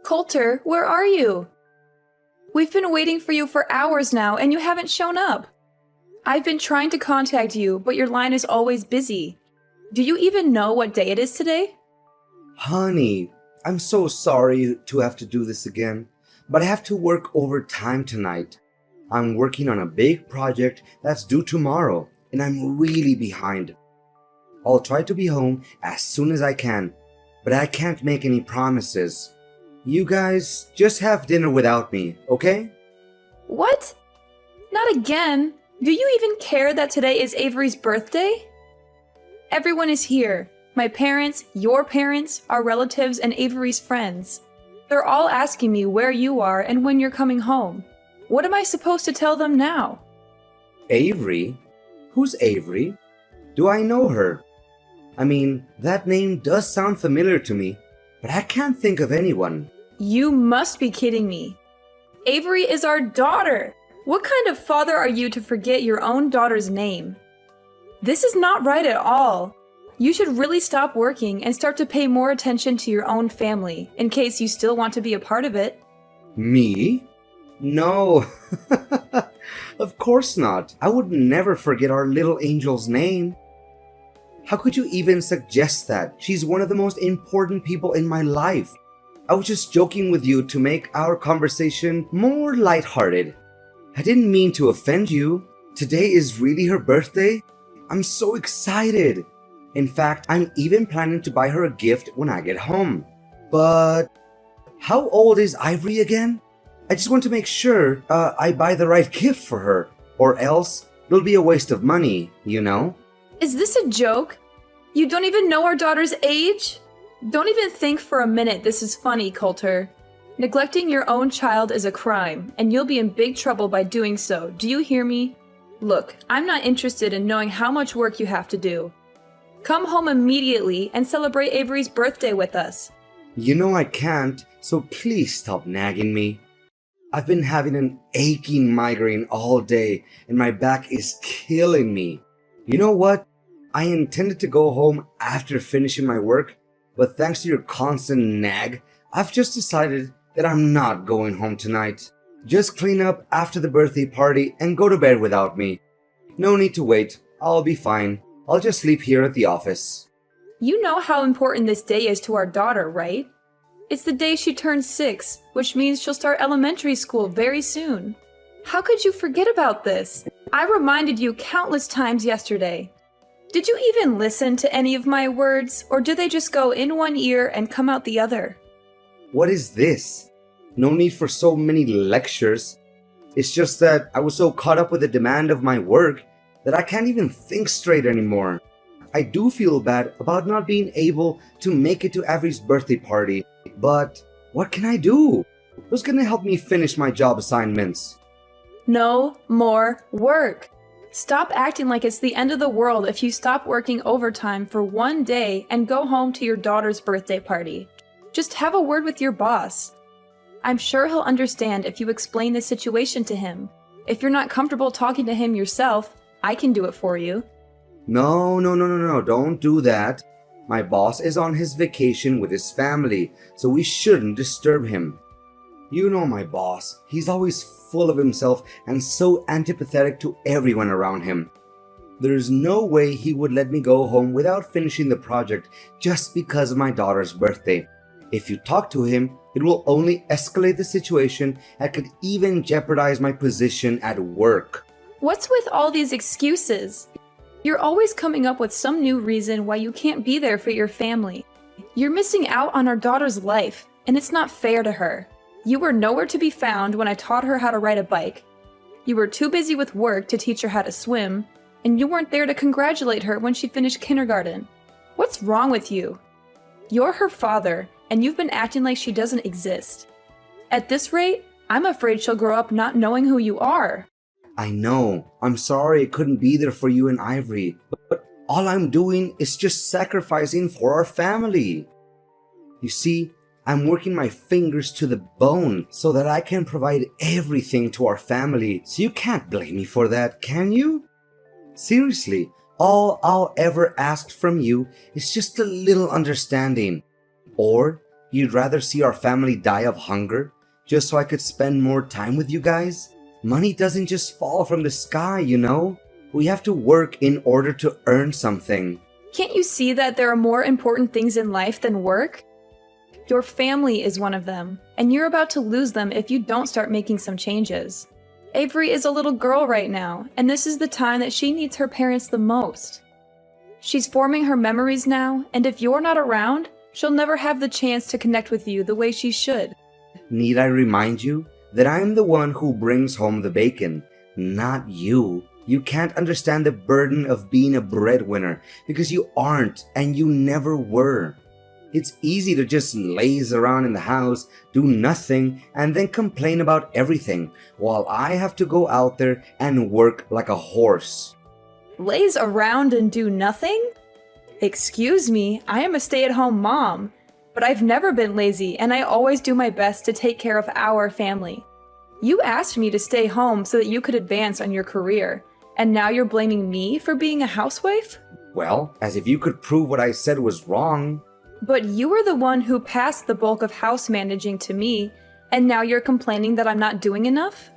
Coulter, where are you? We've been waiting for you for hours now and you haven't shown up. I've been trying to contact you, but your line is always busy. Do you even know what day it is today? Honey, I'm so sorry to have to do this again, but I have to work overtime tonight. I'm working on a big project that's due tomorrow, and I'm really behind. I'll try to be home as soon as I can, but I can't make any promises. You guys just have dinner without me, okay? What? Not again. Do you even care that today is Avery's birthday? Everyone is here. My parents, your parents, our relatives, and Avery's friends. They're all asking me where you are and when you're coming home. What am I supposed to tell them now? Avery? Who's Avery? Do I know her? I mean, that name does sound familiar to me, but I can't think of anyone. You must be kidding me. Avery is our daughter. What kind of father are you to forget your own daughter's name? This is not right at all. You should really stop working and start to pay more attention to your own family, in case you still want to be a part of it. Me? No. Of course not. I would never forget our little angel's name. How could you even suggest that? She's one of the most important people in my life. I was just joking with you to make our conversation more lighthearted. I didn't mean to offend you. Today is really her birthday. I'm so excited. In fact, I'm even planning to buy her a gift when I get home. But how old is Ivory again? I just want to make sure I buy the right gift for her, or else it'll be a waste of money, you know? Is this a joke? You don't even know our daughter's age? Don't even think for a minute this is funny, Coulter. Neglecting your own child is a crime, and you'll be in big trouble by doing so. Do you hear me? Look, I'm not interested in knowing how much work you have to do. Come home immediately and celebrate Avery's birthday with us. You know I can't, so please stop nagging me. I've been having an aching migraine all day, and my back is killing me. You know what? I intended to go home after finishing my work, but thanks to your constant nag, I've just decided that I'm not going home tonight. Just clean up after the birthday party and go to bed without me. No need to wait. I'll be fine. I'll just sleep here at the office. You know how important this day is to our daughter, right? It's the day she turns 6, which means she'll start elementary school very soon. How could you forget about this? I reminded you countless times yesterday. Did you even listen to any of my words, or did they just go in one ear and come out the other? What is this? No need for so many lectures. It's just that I was so caught up with the demand of my work that I can't even think straight anymore. I do feel bad about not being able to make it to Avery's birthday party, but what can I do? Who's gonna help me finish my job assignments? No more work. Stop acting like it's the end of the world if you stop working overtime for one day and go home to your daughter's birthday party. Just have a word with your boss. I'm sure he'll understand if you explain the situation to him. If you're not comfortable talking to him yourself, I can do it for you. No, don't do that. My boss is on his vacation with his family, so we shouldn't disturb him. You know my boss, he's always full of himself and so antipathetic to everyone around him. There's no way he would let me go home without finishing the project just because of my daughter's birthday. If you talk to him, it will only escalate the situation and could even jeopardize my position at work. What's with all these excuses? You're always coming up with some new reason why you can't be there for your family. You're missing out on our daughter's life, and it's not fair to her. You were nowhere to be found when I taught her how to ride a bike. You were too busy with work to teach her how to swim, and you weren't there to congratulate her when she finished kindergarten. What's wrong with you? You're her father, and you've been acting like she doesn't exist. At this rate, I'm afraid she'll grow up not knowing who you are. I know. I'm sorry I couldn't be there for you and Ivory, but all I'm doing is just sacrificing for our family. You see, I'm working my fingers to the bone so that I can provide everything to our family, so you can't blame me for that, can you? Seriously, all I'll ever ask from you is just a little understanding. Or You'd rather see our family die of hunger just so I could spend more time with you guys? Money doesn't just fall from the sky, you know? We have to work in order to earn something. Can't you see that there are more important things in life than work? Your family is one of them, and you're about to lose them if you don't start making some changes. Avery is a little girl right now, and this is the time that she needs her parents the most. She's forming her memories now, and if you're not around, she'll never have the chance to connect with you the way she should. Need I remind you that I'm the one who brings home the bacon, not you? You can't understand the burden of being a breadwinner because you aren't and you never were. It's easy to just laze around in the house, do nothing, and then complain about everything, while I have to go out there and work like a horse. Laze around and do nothing? Excuse me, I am a stay-at-home mom, but I've never been lazy and I always do my best to take care of our family. You asked me to stay home so that you could advance on your career, and now you're blaming me for being a housewife? Well, as if you could prove what I said was wrong. But you were the one who passed the bulk of house managing to me, and now you're complaining that I'm not doing enough?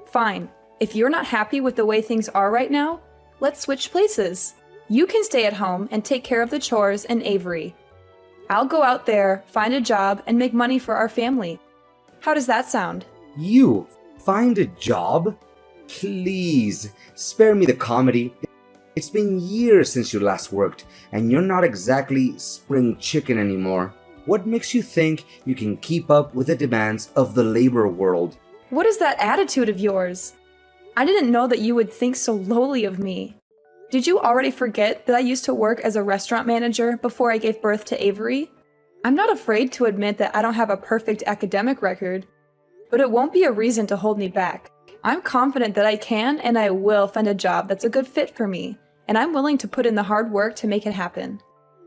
Fine, if you're not happy with the way things are right now, let's switch places. You can stay at home and take care of the chores and Avery. I'll go out there, find a job, and make money for our family. How does that sound? You find a job? Please, spare me the comedy. It's been years since you last worked, and you're not exactly spring chicken anymore. What makes you think you can keep up with the demands of the labor world? What is that attitude of yours? I didn't know that you would think so lowly of me. Did you already forget that I used to work as a restaurant manager before I gave birth to Avery? I'm not afraid to admit that I don't have a perfect academic record, but it won't be a reason to hold me back. I'm confident that I can and I will find a job that's a good fit for me, and I'm willing to put in the hard work to make it happen.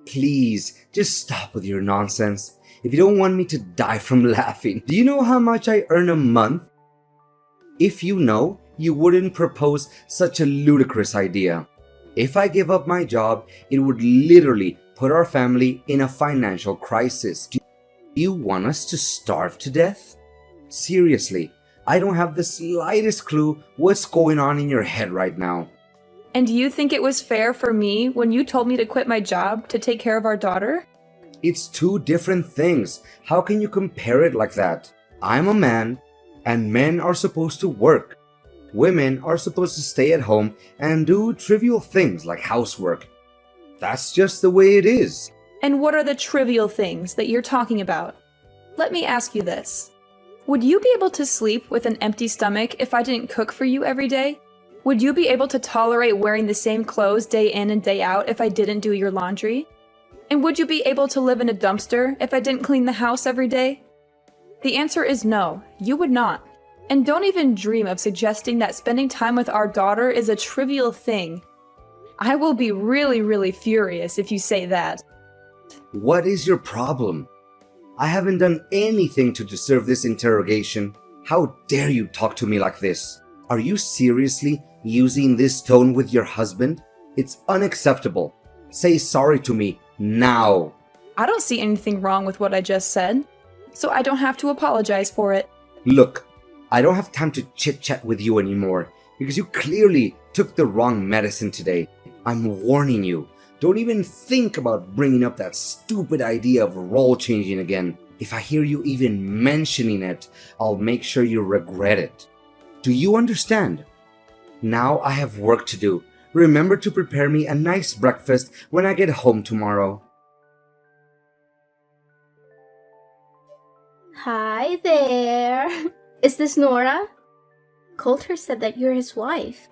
Please, just stop with your nonsense. If you don't want me to die from laughing, do you know how much I earn a month? If you know, you wouldn't propose such a ludicrous idea. If I give up my job, it would literally put our family in a financial crisis. Do you want us to starve to death? Seriously, I don't have the slightest clue what's going on in your head right now. And do you think it was fair for me when you told me to quit my job to take care of our daughter? It's two different things. How can you compare it like that? I'm a man, and men are supposed to work. Women are supposed to stay at home and do trivial things like housework. That's just the way it is. And what are the trivial things that you're talking about? Let me ask you this. Would you be able to sleep with an empty stomach if I didn't cook for you every day? Would you be able to tolerate wearing the same clothes day in and day out if I didn't do your laundry? And would you be able to live in a dumpster if I didn't clean the house every day? The answer is no, you would not. And don't even dream of suggesting that spending time with our daughter is a trivial thing. I will be really furious if you say that. What is your problem? I haven't done anything to deserve this interrogation. How dare you talk to me like this? Are you seriously using this tone with your husband? It's unacceptable. Say sorry to me now. I don't see anything wrong with what I just said, so I don't have to apologize for it. Look, I don't have time to chit-chat with you anymore because you clearly took the wrong medicine today. I'm warning you. Don't even think about bringing up that stupid idea of role changing again. If I hear you even mentioning it, I'll make sure you regret it. Do you understand? Now I have work to do. Remember to prepare me a nice breakfast when I get home tomorrow. Hi there. Is this Nora? Coulter said that you're his wife.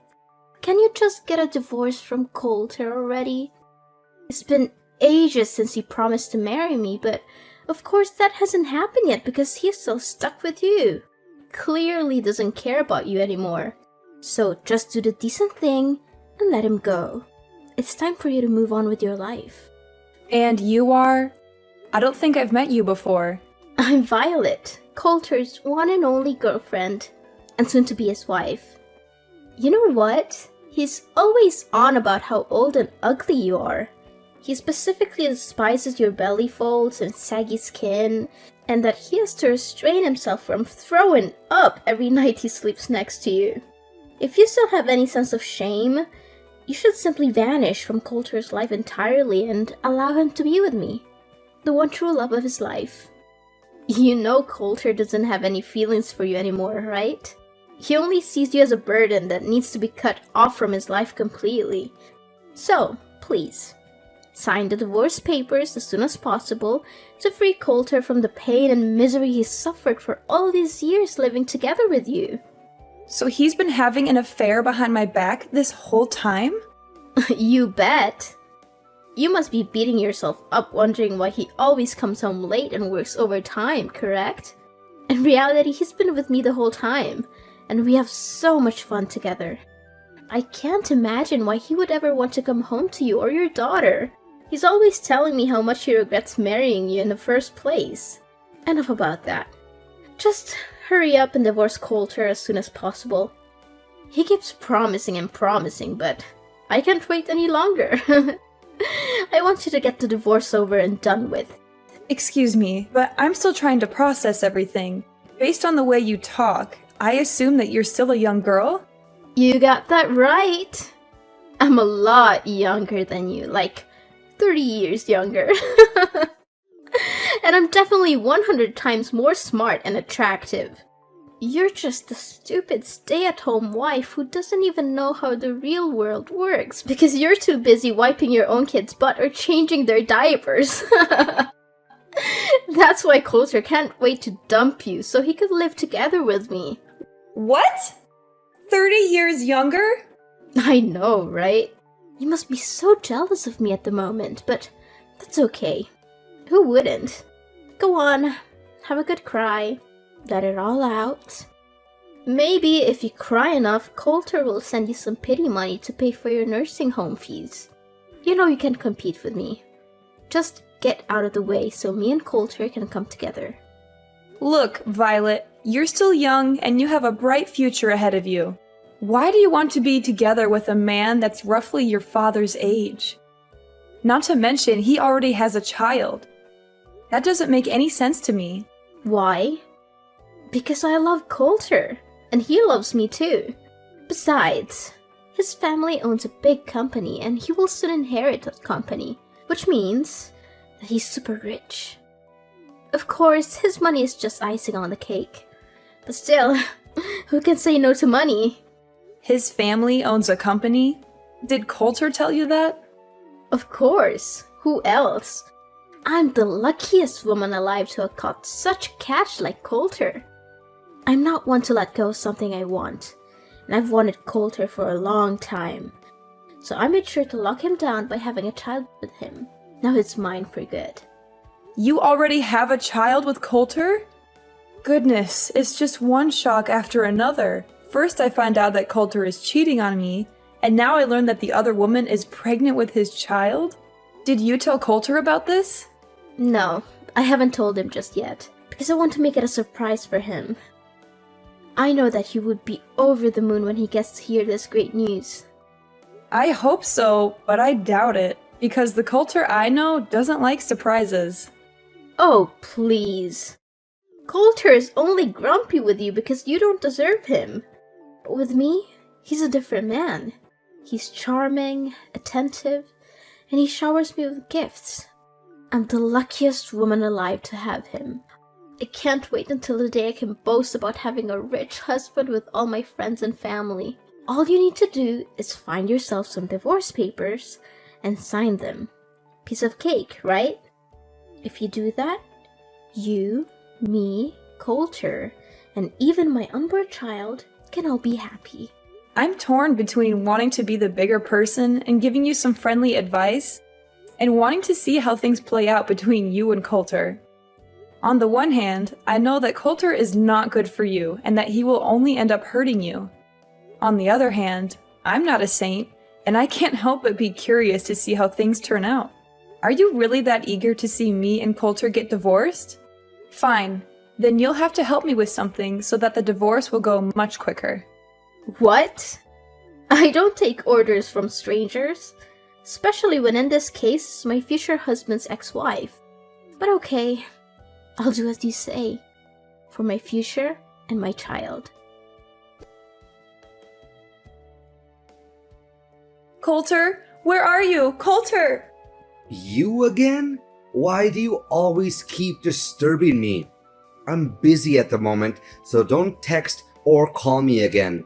Can you just get a divorce from Coulter already? It's been ages since he promised to marry me, but of course that hasn't happened yet because he's so stuck with you. Clearly doesn't care about you anymore. So just do the decent thing and let him go. It's time for you to move on with your life. And you are? I don't think I've met you before. I'm Violet, Coulter's one and only girlfriend, and soon to be his wife. You know what? He's always on about how old and ugly you are. He specifically despises your belly folds and saggy skin, and that he has to restrain himself from throwing up every night he sleeps next to you. If you still have any sense of shame, you should simply vanish from Coulter's life entirely and allow him to be with me, the one true love of his life. You know Coulter doesn't have any feelings for you anymore, right? He only sees you as a burden that needs to be cut off from his life completely. So, please, sign the divorce papers as soon as possible to free Coulter from the pain and misery he's suffered for all these years living together with you. So he's been having an affair behind my back this whole time? You bet. You must be beating yourself up wondering why he always comes home late and works overtime, correct? In reality, he's been with me the whole time, and we have so much fun together. I can't imagine why he would ever want to come home to you or your daughter. He's always telling me how much he regrets marrying you in the first place. Enough about that. Just hurry up and divorce Coulter as soon as possible. He keeps promising and promising, but I can't wait any longer. I want you to get the divorce over and done with. Excuse me, but I'm still trying to process everything. Based on the way you talk, I assume that you're still a young girl? You got that right. I'm a lot younger than you, like 30 years younger. And I'm definitely 100 times more smart and attractive. You're just a stupid stay-at-home wife who doesn't even know how the real world works because you're too busy wiping your own kid's butt or changing their diapers. That's why Coulter can't wait to dump you so he could live together with me. What? 30 years younger? I know, right? You must be so jealous of me at the moment, but that's okay. Who wouldn't? Go on, have a good cry. Let it all out. Maybe if you cry enough, Coulter will send you some pity money to pay for your nursing home fees. You know you can compete with me. Just get out of the way so me and Coulter can come together. Look, Violet, you're still young and you have a bright future ahead of you. Why do you want to be together with a man that's roughly your father's age? Not to mention, he already has a child. That doesn't make any sense to me. Why? Because I love Coulter, and he loves me too. Besides, his family owns a big company and he will soon inherit that company, which means that he's super rich. Of course, his money is just icing on the cake. But still, who can say no to money? His family owns a company? Did Coulter tell you that? Of course. Who else? I'm the luckiest woman alive to have caught such catch like Coulter. I'm not one to let go of something I want, and I've wanted Coulter for a long time. So I made sure to lock him down by having a child with him. Now it's mine for good. You already have a child with Coulter? Goodness, it's just one shock after another. First I find out that Coulter is cheating on me, and now I learn that the other woman is pregnant with his child? Did you tell Coulter about this? No, I haven't told him just yet, because I want to make it a surprise for him. I know that he would be over the moon when he gets to hear this great news. I hope so, but I doubt it, because the Coulter I know doesn't like surprises. Oh, please. Coulter is only grumpy with you because you don't deserve him. But with me, he's a different man. He's charming, attentive, and he showers me with gifts. I'm the luckiest woman alive to have him. I can't wait until the day I can boast about having a rich husband with all my friends and family. All you need to do is find yourself some divorce papers and sign them. Piece of cake, right? If you do that, you, me, Coulter, and even my unborn child can all be happy. I'm torn between wanting to be the bigger person and giving you some friendly advice, and wanting to see how things play out between you and Coulter. On the one hand, I know that Coulter is not good for you and that he will only end up hurting you. On the other hand, I'm not a saint, and I can't help but be curious to see how things turn out. Are you really that eager to see me and Coulter get divorced? Fine, then you'll have to help me with something so that the divorce will go much quicker. What? I don't take orders from strangers. especially when in this case it's my future husband's ex-wife. But okay, I'll do as you say, for my future and my child. Coulter, where are you? Coulter! You again? Why do you always keep disturbing me? I'm busy at the moment, so don't text or call me again.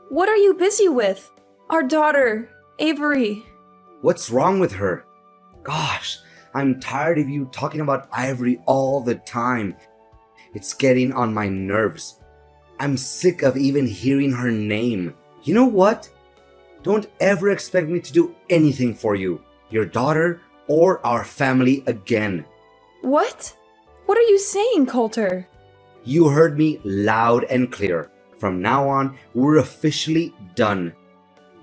What are you busy with? Our daughter, Avery. What's wrong with her? Gosh, I'm tired of you talking about Ivory all the time. It's getting on my nerves. I'm sick of even hearing her name. You know what? Don't ever expect me to do anything for you, your daughter, or our family again. What? What are you saying, Coulter? You heard me loud and clear. From now on, we're officially done.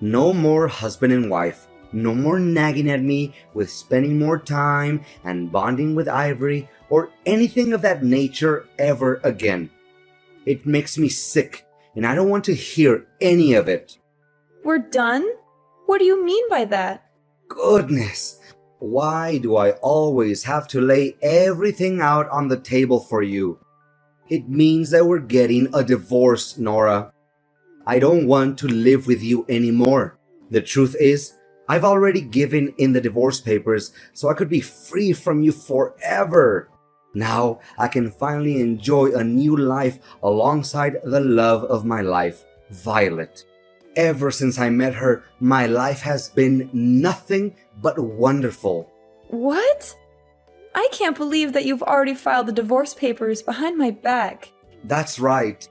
No more husband and wife. No more nagging at me with spending more time and bonding with Ivory or anything of that nature ever again. It makes me sick, and I don't want to hear any of it. We're done? What do you mean by that? Goodness, why do I always have to lay everything out on the table for you? It means that we're getting a divorce, Nora. I don't want to live with you anymore. The truth is, I've already given in the divorce papers so I could be free from you forever. Now I can finally enjoy a new life alongside the love of my life, Violet. Ever since I met her, my life has been nothing but wonderful. What? I can't believe that you've already filed the divorce papers behind my back. That's right.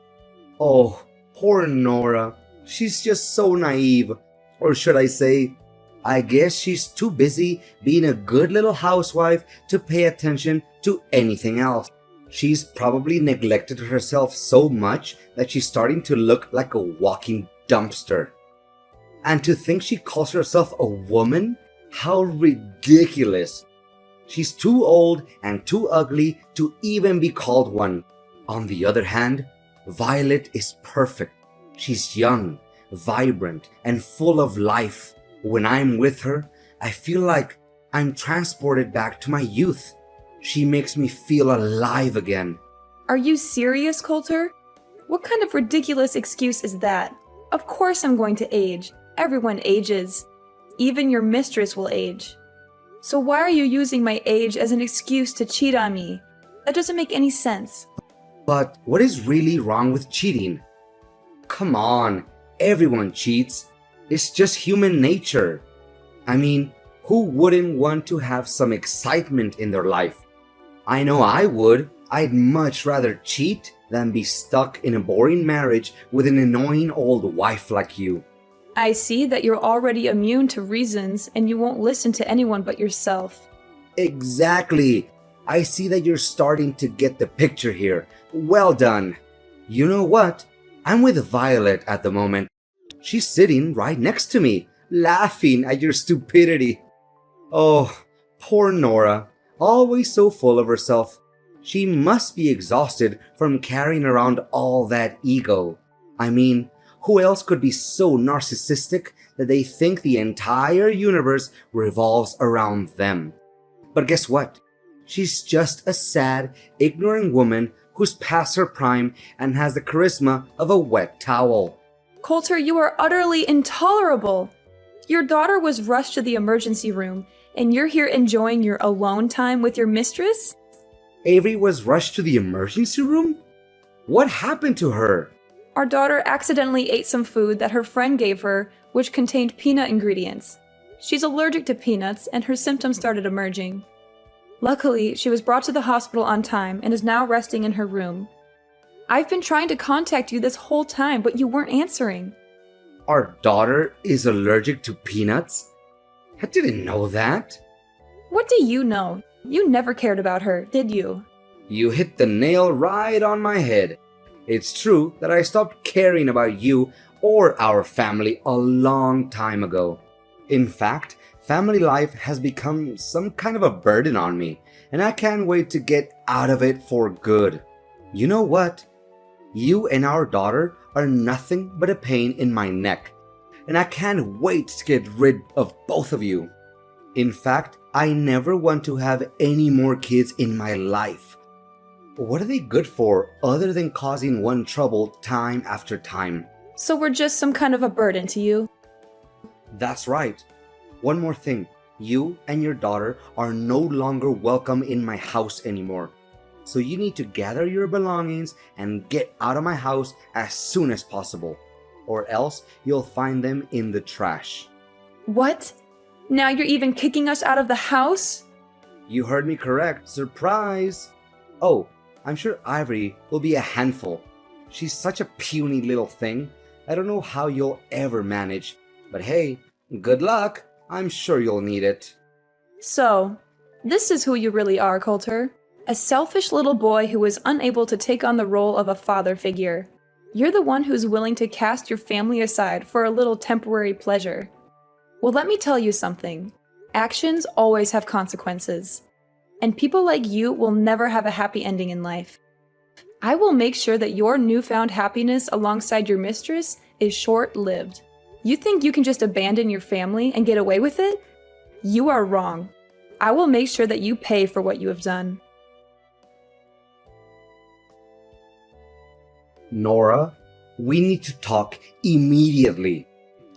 Oh, poor Nora. She's just so naive. Or should I say, I guess she's too busy being a good little housewife to pay attention to anything else. She's probably neglected herself so much that she's starting to look like a walking dumpster. And to think she calls herself a woman? How ridiculous. She's too old and too ugly to even be called one. On the other hand, Violet is perfect. She's young, vibrant, and full of life. When I'm with her, I feel like I'm transported back to my youth. She makes me feel alive again. Are you serious, Coulter? What kind of ridiculous excuse is that? Of course I'm going to age. Everyone ages. Even your mistress will age. So why are you using my age as an excuse to cheat on me? That doesn't make any sense. But what is really wrong with cheating? Come on, everyone cheats. It's just human nature. I mean, who wouldn't want to have some excitement in their life? I know I would. I'd much rather cheat than be stuck in a boring marriage with an annoying old wife like you. I see that you're already immune to reasons and you won't listen to anyone but yourself. Exactly. I see that you're starting to get the picture here. Well done. You know what? I'm with Violet at the moment. She's sitting right next to me, laughing at your stupidity. Oh, poor Nora. Always so full of herself. She must be exhausted from carrying around all that ego. I mean, who else could be so narcissistic that they think the entire universe revolves around them? But guess what? She's just a sad, ignorant woman who's past her prime and has the charisma of a wet towel. Coulter, you are utterly intolerable. Your daughter was rushed to the emergency room, and you're here enjoying your alone time with your mistress? Avery was rushed to the emergency room? What happened to her? Our daughter accidentally ate some food that her friend gave her, which contained peanut ingredients. She's allergic to peanuts, and her symptoms started emerging. Luckily, she was brought to the hospital on time and is now resting in her room. I've been trying to contact you this whole time, but you weren't answering. Our daughter is allergic to peanuts? I didn't know that. What do you know? You never cared about her, did you? You hit the nail right on my head. It's true that I stopped caring about you or our family a long time ago. In fact, family life has become some kind of a burden on me, and I can't wait to get out of it for good. You know what? You and our daughter are nothing but a pain in my neck. and I can't wait to get rid of both of you. In fact, I never want to have any more kids in my life. What are they good for other than causing one trouble time after time? So we're just some kind of a burden to you? That's right. One more thing. You and your daughter are no longer welcome in my house anymore. So you need to gather your belongings and get out of my house as soon as possible. Or else you'll find them in the trash. What? Now you're even kicking us out of the house? You heard me correct. Surprise! Oh, I'm sure Ivory will be a handful. She's such a puny little thing. I don't know how you'll ever manage. But hey, good luck. I'm sure you'll need it. So, this is who you really are, Coulter. A selfish little boy who is unable to take on the role of a father figure. You're the one who's willing to cast your family aside for a little temporary pleasure. Well, let me tell you something. Actions always have consequences. And people like you will never have a happy ending in life. I will make sure that your newfound happiness alongside your mistress is short-lived. You think you can just abandon your family and get away with it? You are wrong. I will make sure that you pay for what you have done. Nora, we need to talk immediately.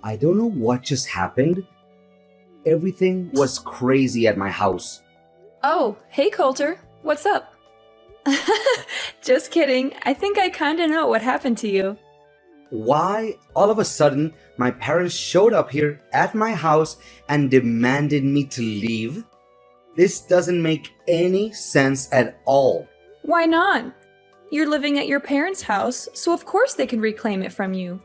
I don't know what just happened. Everything was crazy at my house. Oh, hey Coulter. What's up? Just kidding. I think I kinda know what happened to you. Why, all of a sudden, my parents showed up here at my house and demanded me to leave? This doesn't make any sense at all. Why not? You're living at your parents' house, so of course they can reclaim it from you.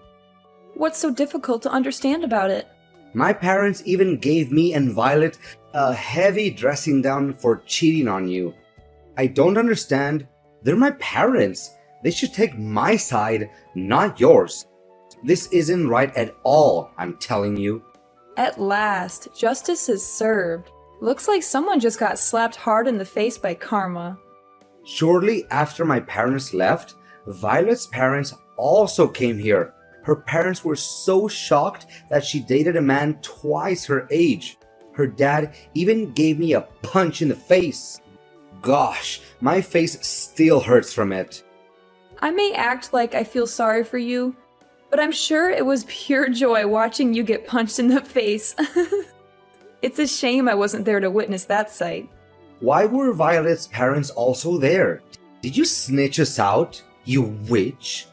What's so difficult to understand about it? My parents even gave me and Violet a heavy dressing down for cheating on you. I don't understand. They're my parents. They should take my side, not yours. This isn't right at all, I'm telling you. At last, justice is served. Looks like someone just got slapped hard in the face by karma. Shortly after my parents left, Violet's parents also came here. Her parents were so shocked that she dated a man twice her age. Her dad even gave me a punch in the face. Gosh, my face still hurts from it. I may act like I feel sorry for you, but I'm sure it was pure joy watching you get punched in the face. It's a shame I wasn't there to witness that sight. Why were Violet's parents also there? Did you snitch us out, you witch?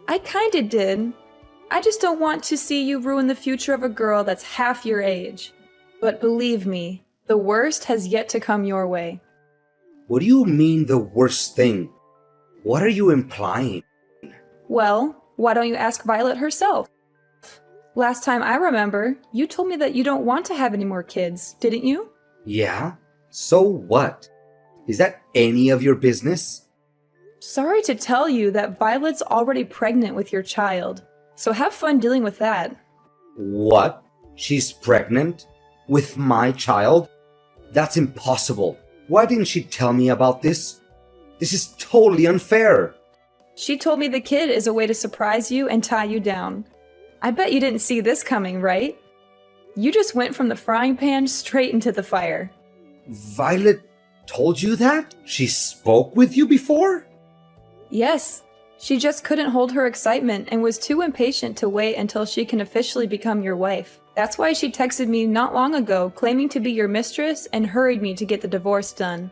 I kinda did. I just don't want to see you ruin the future of a girl that's half your age. But believe me, the worst has yet to come your way. What do you mean the worst thing? What are you implying? Well, why don't you ask Violet herself? Last time I remember, you told me that you don't want to have any more kids, didn't you? Yeah? So what? Is that any of your business? Sorry to tell you that Violet's already pregnant with your child, so have fun dealing with that. What? She's pregnant? With my child? That's impossible. Why didn't she tell me about this? This is totally unfair. She told me the kid is a way to surprise you and tie you down. I bet you didn't see this coming, right? You just went from the frying pan straight into the fire. Violet told you that? She spoke with you before? Yes, she just couldn't hold her excitement and was too impatient to wait until she can officially become your wife. That's why she texted me not long ago claiming to be your mistress and hurried me to get the divorce done.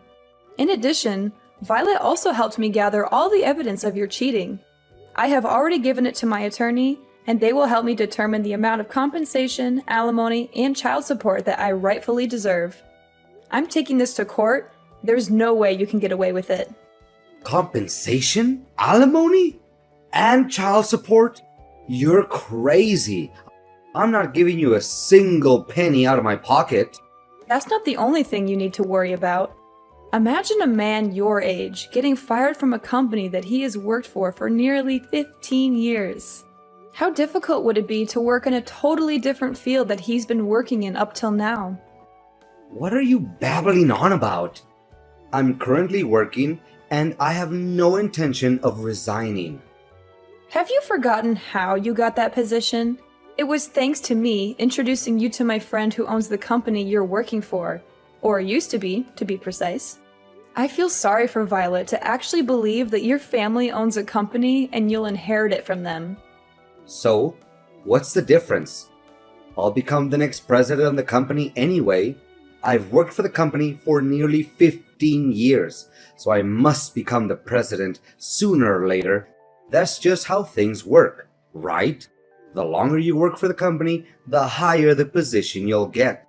In addition, Violet also helped me gather all the evidence of your cheating. I have already given it to my attorney, and they will help me determine the amount of compensation, alimony, and child support that I rightfully deserve. I'm taking this to court. There's no way you can get away with it. Compensation? Alimony? And child support? You're crazy. I'm not giving you a single penny out of my pocket. That's not the only thing you need to worry about. Imagine a man your age getting fired from a company that he has worked for nearly 15 years. How difficult would it be to work in a totally different field that he's been working in up till now? What are you babbling on about? I'm currently working and I have no intention of resigning. Have you forgotten how you got that position? It was thanks to me introducing you to my friend who owns the company you're working for, or used to be precise. I feel sorry for Violet to actually believe that your family owns a company and you'll inherit it from them. So, what's the difference? I'll become the next president of the company anyway. I've worked for the company for nearly 15 years, so I must become the president sooner or later. That's just how things work, right? The longer you work for the company, the higher the position you'll get.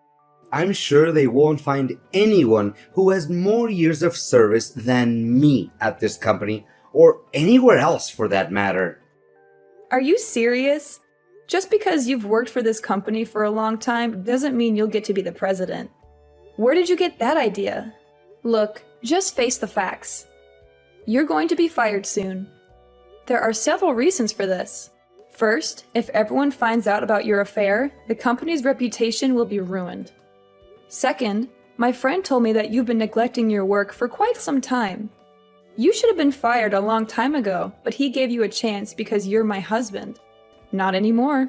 I'm sure they won't find anyone who has more years of service than me at this company, or anywhere else for that matter. Are you serious? Just because you've worked for this company for a long time doesn't mean you'll get to be the president. Where did you get that idea? Look, just face the facts. You're going to be fired soon. There are several reasons for this. First, if everyone finds out about your affair, the company's reputation will be ruined. Second, my friend told me that you've been neglecting your work for quite some time. You should have been fired a long time ago, but he gave you a chance because you're my husband. Not anymore.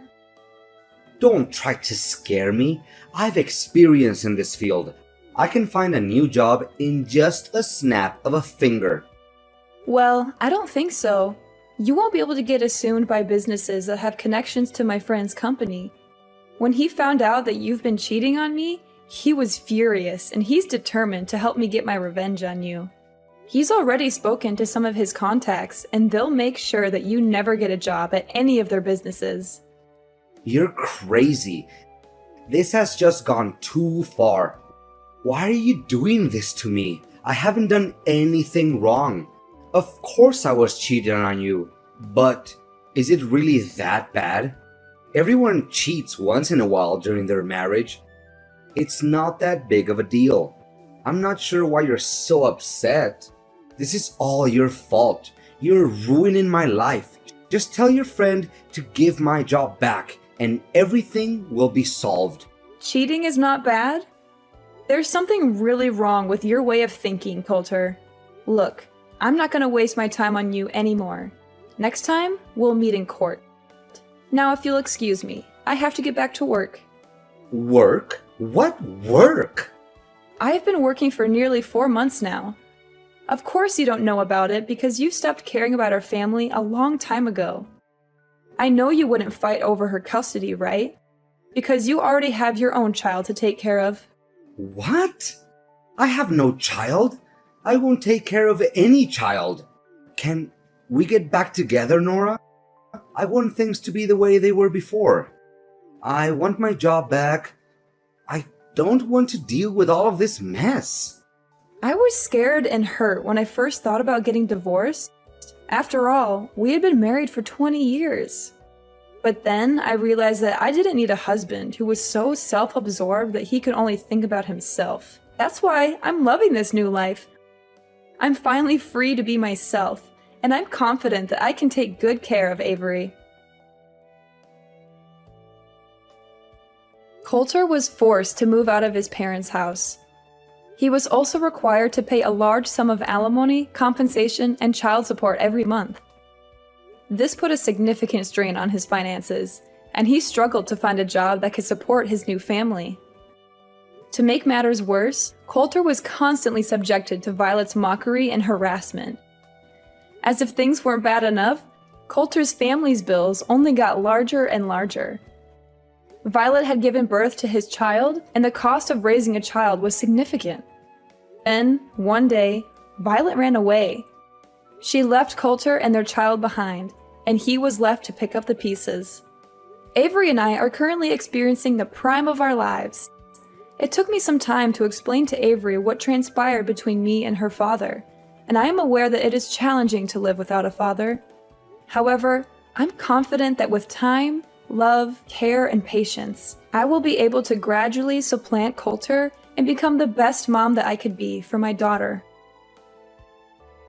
Don't try to scare me. I've experience in this field. I can find a new job in just a snap of a finger. Well, I don't think so. You won't be able to get assumed by businesses that have connections to my friend's company. When he found out that you've been cheating on me, he was furious, and he's determined to help me get my revenge on you. He's already spoken to some of his contacts, and they'll make sure that you never get a job at any of their businesses. You're crazy. This has just gone too far. Why are you doing this to me? I haven't done anything wrong. Of course I was cheating on you, but is it really that bad? Everyone cheats once in a while during their marriage. It's not that big of a deal. I'm not sure why you're so upset. This is all your fault. You're ruining my life. Just tell your friend to give my job back and everything will be solved. Cheating is not bad? There's something really wrong with your way of thinking, Coulter. Look, I'm not going to waste my time on you anymore. Next time, we'll meet in court. Now, if you'll excuse me, I have to get back to work. Work? What work? I have been working for nearly 4 months now. Of course you don't know about it because you stopped caring about our family a long time ago. I know you wouldn't fight over her custody, right? Because you already have your own child to take care of. What? I have no child. I won't take care of any child. Can we get back together, Nora? I want things to be the way they were before. I want my job back. I don't want to deal with all of this mess. I was scared and hurt when I first thought about getting divorced. After all, we had been married for 20 years. But then I realized that I didn't need a husband who was so self-absorbed that he could only think about himself. That's why I'm loving this new life. I'm finally free to be myself, and I'm confident that I can take good care of Avery. Coulter was forced to move out of his parents' house. He was also required to pay a large sum of alimony, compensation, and child support every month. This put a significant strain on his finances, and he struggled to find a job that could support his new family. To make matters worse, Coulter was constantly subjected to Violet's mockery and harassment. As if things weren't bad enough, Coulter's family's bills only got larger and larger. Violet had given birth to his child, and the cost of raising a child was significant. Then, one day, Violet ran away. She left Coulter and their child behind, and he was left to pick up the pieces. Avery and I are currently experiencing the prime of our lives. It took me some time to explain to Avery what transpired between me and her father, and I am aware that it is challenging to live without a father. However, I'm confident that with time, love, care, and patience, I will be able to gradually supplant Coulter and become the best mom that I could be for my daughter.